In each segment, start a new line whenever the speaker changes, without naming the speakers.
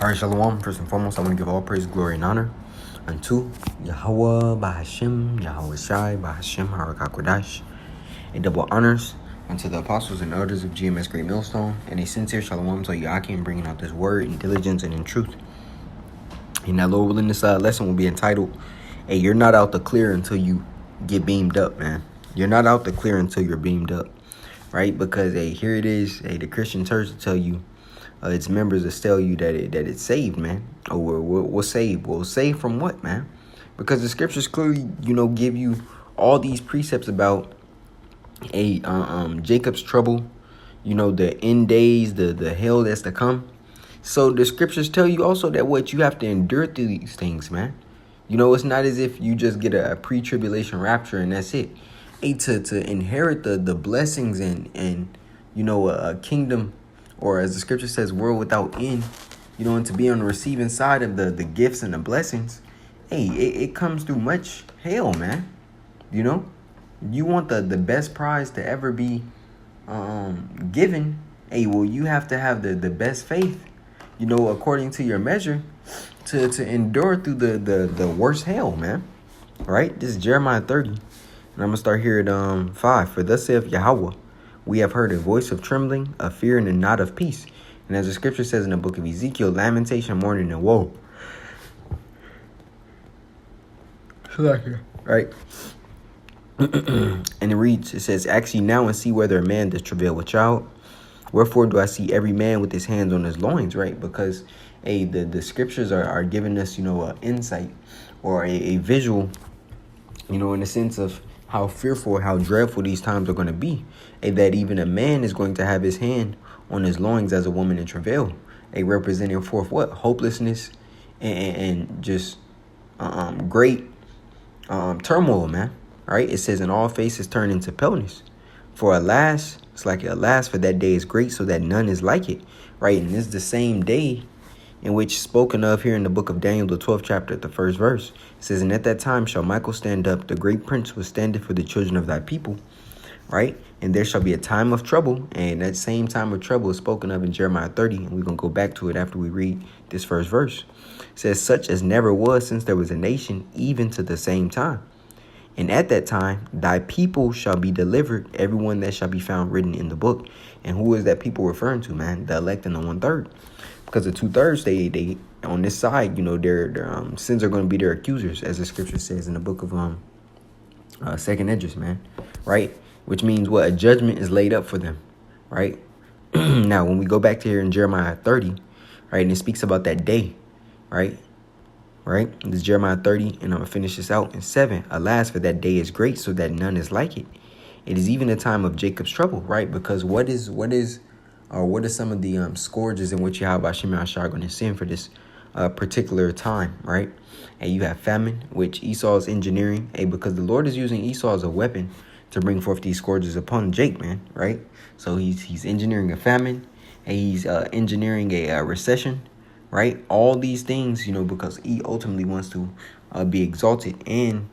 All right, Shalom. First and foremost, I want to give all praise, glory, and honor unto Yahweh Bahashim, Yahweh Shai Bahashim, Harakakwadash. A double honors unto the apostles and elders of GMS Great Millstone, and a sincere Shalom to Yakim, bringing out this word in diligence and in truth. And that Lord willing, this lesson will be entitled, "Hey, you're not out the clear until you get beamed up, man. You're not out the clear until you're beamed up, right? Because here it is, the Christian church will tell you. Its members will tell you that it's saved, man. Oh, we're saved. Well, saved from what, man? Because the scriptures clearly, give you all these precepts about Jacob's trouble, the end days, the hell that's to come. So the scriptures tell you also that what you have to endure through these things, man. It's not as if you just get a pre-tribulation rapture and that's it. To inherit the blessings and a kingdom, or as the scripture says, world without end, and to be on the receiving side of the gifts and the blessings, it comes through much hell, man. You want the best prize to ever be given, well, you have to have the best faith, according to your measure, to endure through the worst hell, man. Right? This is Jeremiah 30, and I'm going to start here at 5. For thus saith Yahweh, we have heard a voice of trembling, of fear, and not of peace. And as the scripture says in the book of Ezekiel, lamentation, mourning, and woe. Right? And it reads, it says, ask ye now and see whether a man does travail with child. Wherefore do I see every man with his hands on his loins, right? Because, the scriptures are giving us, an insight or a visual, in the sense of how fearful, how dreadful these times are going to be. That even a man is going to have his hand on his loins as a woman in travail. Representing forth what? Hopelessness and just great turmoil, man. Right? It says, in all faces turn into paleness. For alas, it's like alas, for that day is great, so that none is like it. Right? And this is the same day in which spoken of here in the book of Daniel, the 12th chapter, the first verse. It says, and at that time shall Michael stand up, the great prince was standing for the children of thy people. Right? And there shall be a time of trouble. And that same time of trouble is spoken of in Jeremiah 30. And we're going to go back to it after we read this first verse. It says, such as never was since there was a nation, even to the same time. And at that time, thy people shall be delivered, everyone that shall be found written in the book. And who is that people referring to, man? The elect and the 1/3. Because the 2/3, they on this side, their sins are going to be their accusers, as the scripture says in the book of Second Esdras, man. Right? Which means what? A judgment is laid up for them. Right? Now, when we go back to here in Jeremiah 30, right, and it speaks about that day, right? Right? This is Jeremiah 30, and I'm going to finish this out in 7. Alas, for that day is great, so that none is like it. It is even the time of Jacob's trouble, right? Because what are some of the scourges in which Yahweh Shem are going to send for this particular time, right? And you have famine, which Esau is engineering, because the Lord is using Esau as a weapon to bring forth these scourges upon Jake, man, right? So he's engineering a famine, and he's engineering a recession. Right? All these things, because he ultimately wants to be exalted and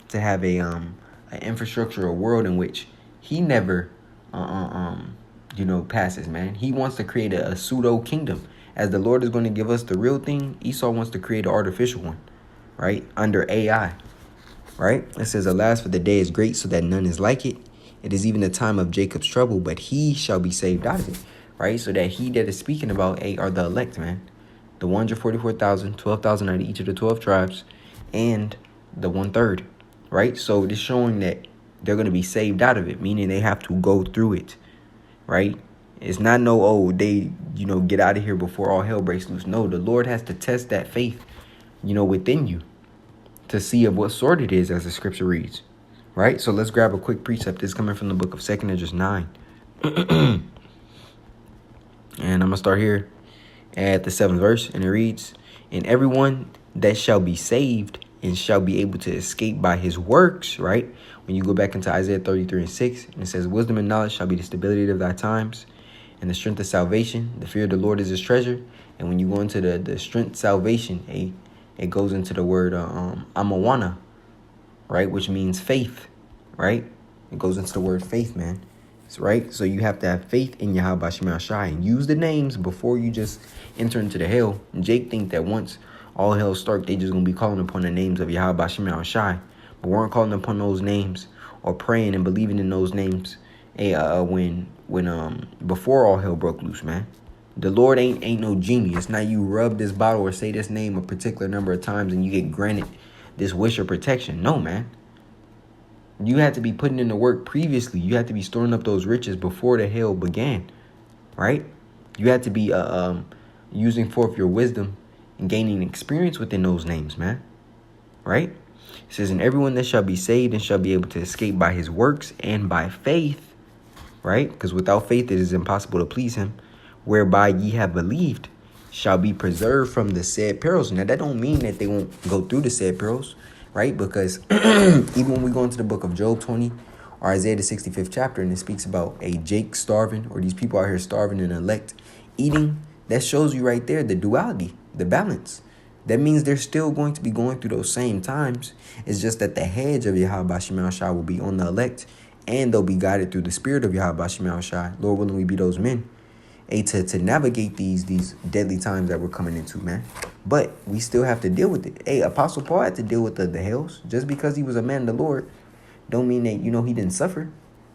to have an infrastructure, a world in which he never, passes, man. He wants to create a pseudo kingdom. As the Lord is going to give us the real thing, Esau wants to create an artificial one, right? Under AI, right? It says, alas, for the day is great, so that none is like it. It is even the time of Jacob's trouble, but he shall be saved out of it, right? So that he that is speaking about are the elect, man. The 144,000, 12,000 out of each of the 12 tribes, and the 1/3, right? So it is showing that they're going to be saved out of it, meaning they have to go through it, right? It's not they, get out of here before all hell breaks loose. No, the Lord has to test that faith, within you to see of what sort it is, as the scripture reads, right? So let's grab a quick precept. This is coming from the book of 2 Esdras 9. And I'm going to start here at the 7th verse, and it reads, and everyone that shall be saved and shall be able to escape by his works, right? When you go back into Isaiah 33 and 6, and it says, wisdom and knowledge shall be the stability of thy times, and the strength of salvation. The fear of the Lord is his treasure. And when you go into the strength salvation, it goes into the word amawana, right? Which means faith, right? It goes into the word faith, man. right? So you have to have faith in Yahweh Shema Shai and use the names before you just enter into the hell. And Jake think that once all hell start, they just gonna be calling upon the names of Yahweh Shema Shai, but weren't calling upon those names or praying and believing in those names. When before all hell broke loose, man. The Lord ain't no genie. It's not you rub this bottle or say this name a particular number of times and you get granted this wish or protection. No, man. You had to be putting in the work previously. You had to be storing up those riches before the hell began, right? You had to be using forth your wisdom and gaining experience within those names, man, right? It says, and everyone that shall be saved and shall be able to escape by his works and by faith, right? Because without faith it is impossible to please him, whereby ye have believed, shall be preserved from the said perils. Now, that don't mean that they won't go through the said perils, right? Because even when we go into the book of Job 20 or Isaiah the 65th chapter, and it speaks about a Jake starving, or these people out here starving and elect eating, that shows you right there the duality, the balance. That means they're still going to be going through those same times. It's just that the hedge of Yahweh Shema Shai will be on the elect, and they'll be guided through the spirit of Yahweh Shema Shai. Lord willing, we be those men. To navigate these deadly times that we're coming into, man. But we still have to deal with it. Apostle Paul had to deal with the hells. Just because he was a man of the Lord don't mean that, he didn't suffer,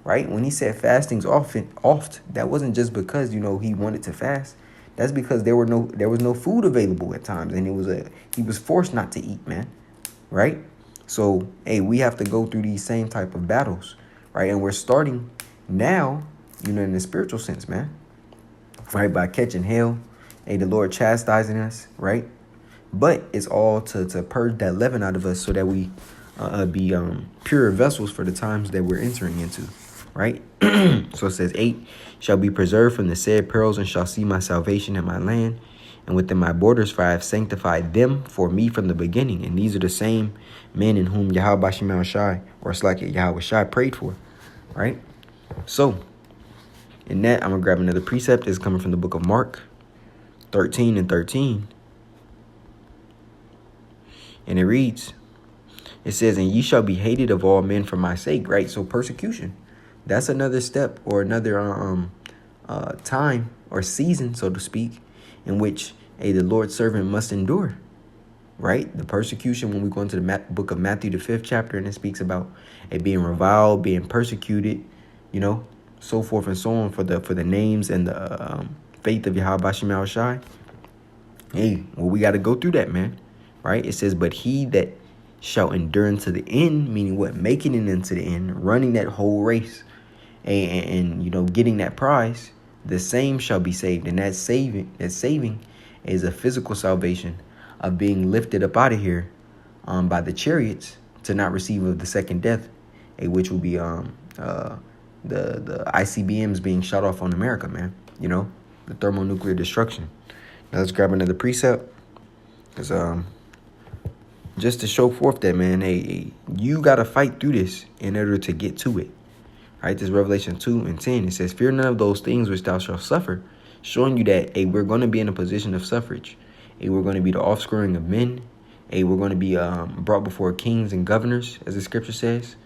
right? When he said fastings oft, that wasn't just because, he wanted to fast. That's because there was no food available at times, and he was forced not to eat, man, right? So, we have to go through these same type of battles, right? And we're starting now, in the spiritual sense, man. Right, by catching hell, the Lord chastising us, right? But it's all to purge that leaven out of us so that we be pure vessels for the times that we're entering into, right? So it says 8, shall be preserved from the said perils and shall see my salvation in my land and within my borders, for I have sanctified them for me from the beginning. And these are the same men in whom Yahweh Shema Shai, or it's like Yahweh Shai, prayed for, right? So in that, I'm going to grab another precept. It's coming from the book of Mark 13 and 13. And it reads, it says, and ye shall be hated of all men for my sake, right? So persecution, that's another step or another time or season, so to speak, in which the Lord's servant must endure, right? The persecution, when we go into the book of Matthew, the 5th chapter, and it speaks about being reviled, being persecuted, so forth and so on for the names and the faith of Yahweh Shema Shai. We got to go through that, man, right? It says, but he that shall endure unto the end, meaning what? Making it into the end, running that whole race and getting that prize, the same shall be saved. And that saving is a physical salvation of being lifted up out of here by the chariots to not receive of the second death, which will be the ICBMs being shot off on America, man. The thermonuclear destruction. Now let's grab another precept. Because just to show forth that, man, you got to fight through this in order to get to it. All right, this is Revelation 2 and 10. It says, fear none of those things which thou shalt suffer, showing you that, we're going to be in a position of suffrage. We're going to be the offscouring of men. We're going to be brought before kings and governors, as the scripture says.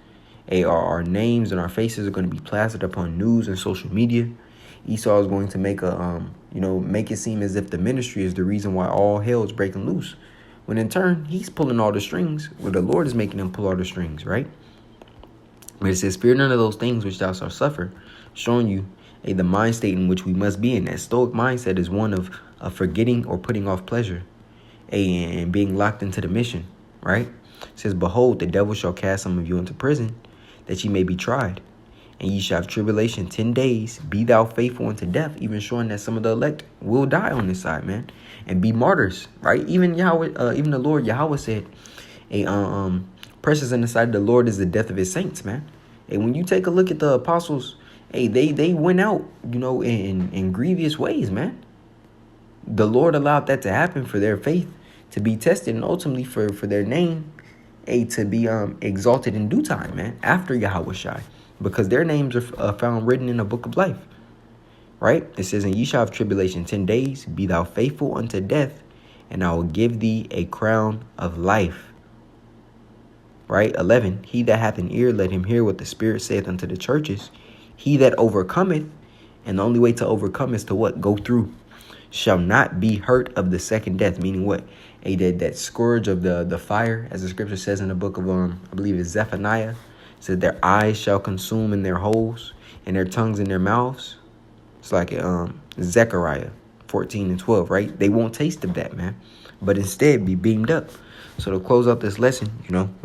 Our names and our faces are going to be plastered upon news and social media. Esau is going to make make it seem as if the ministry is the reason why all hell is breaking loose, when in turn he's pulling all the strings, where the Lord is making him pull all the strings, right? But it says, fear none of those things which thou shalt suffer, showing you the mind state in which we must be in. That stoic mindset is one of forgetting or putting off pleasure, and being locked into the mission, right? It says, behold, the devil shall cast some of you into prison, that ye may be tried, and ye shall have tribulation 10 days. Be thou faithful unto death, even showing that some of the elect will die on this side, man, and be martyrs, right? Even the Lord Yahweh said, precious in the sight of the Lord is the death of his saints, man. And when you take a look at the apostles, they went out, in grievous ways, man. The Lord allowed that to happen for their faith to be tested, and ultimately for their name to be exalted in due time, man, after Yahweh Shai, because their names are found written in the book of life, right? It says, and ye shall have tribulation 10 days, be thou faithful unto death, and I will give thee a crown of life. Right? 11, he that hath an ear, let him hear what the Spirit saith unto the churches. He that overcometh, and the only way to overcome is to what? Go through. Shall not be hurt of the second death. Meaning what? That scourge of the fire, as the scripture says in the book of I believe it's Zephaniah. It says their eyes shall consume in their holes, and their tongues in their mouths. It's like Zechariah 14:12, right? They won't taste of that, man, but instead be beamed up. So to close out this lesson,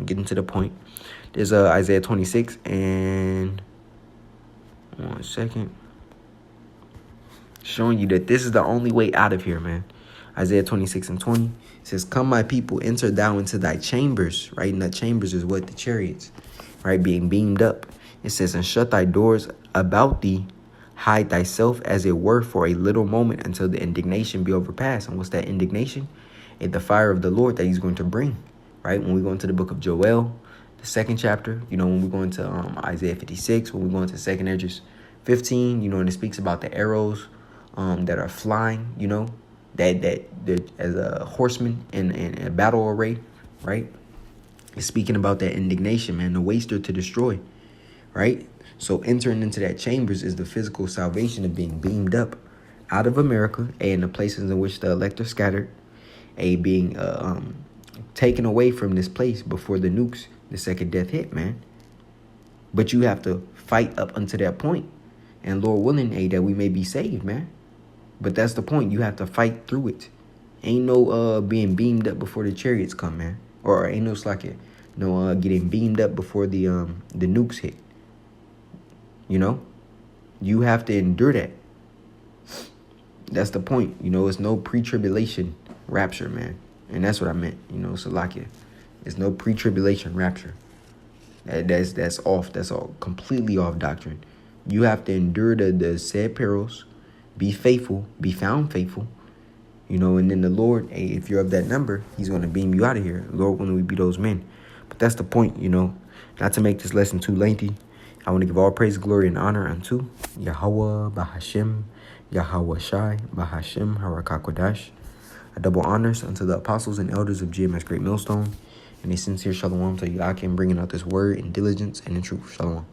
getting to the point, there's Isaiah 26 and 1 second, showing you that this is the only way out of here, man. Isaiah 26:20 says, "Come, my people, enter thou into thy chambers," right? And the chambers is what? The chariots, right? Being beamed up. It says, "And shut thy doors about thee, hide thyself as it were for a little moment until the indignation be overpassed." And what's that indignation? It's the fire of the Lord that he's going to bring, right? When we go into the book of Joel, the 2nd chapter, when we go into Isaiah 56, when we go into 2nd Esdras 15, and it speaks about the arrows that are flying, that as a horseman in a battle array, right? It's speaking about that indignation, man, the waster to destroy, right? So entering into that chambers is the physical salvation of being beamed up out of America and the places in which the elect are scattered, being taken away from this place before the nukes, the second death hit, man. But you have to fight up until that point, and Lord willing, that we may be saved, man. But that's the point. You have to fight through it. Ain't no being beamed up before the chariots come, man. Or ain't no slacking. No getting beamed up before the nukes hit. You have to endure that. That's the point. It's no pre-tribulation rapture, man. And that's what I meant. Salakia. It's no pre-tribulation rapture. That's off. That's all completely off doctrine. You have to endure the said perils. Be faithful, be found faithful, and then the Lord, if you're of that number, he's going to beam you out of here. Lord, when we be those men. But that's the point, not to make this lesson too lengthy. I want to give all praise, glory, and honor unto Yahweh, Bahashim, Yahweh Shai, Bahashim, Harakakodash. A double honors unto the apostles and elders of GMS Great Millstone, and a sincere shalom to Yakim, bringing out this word in diligence and in truth. Shalom.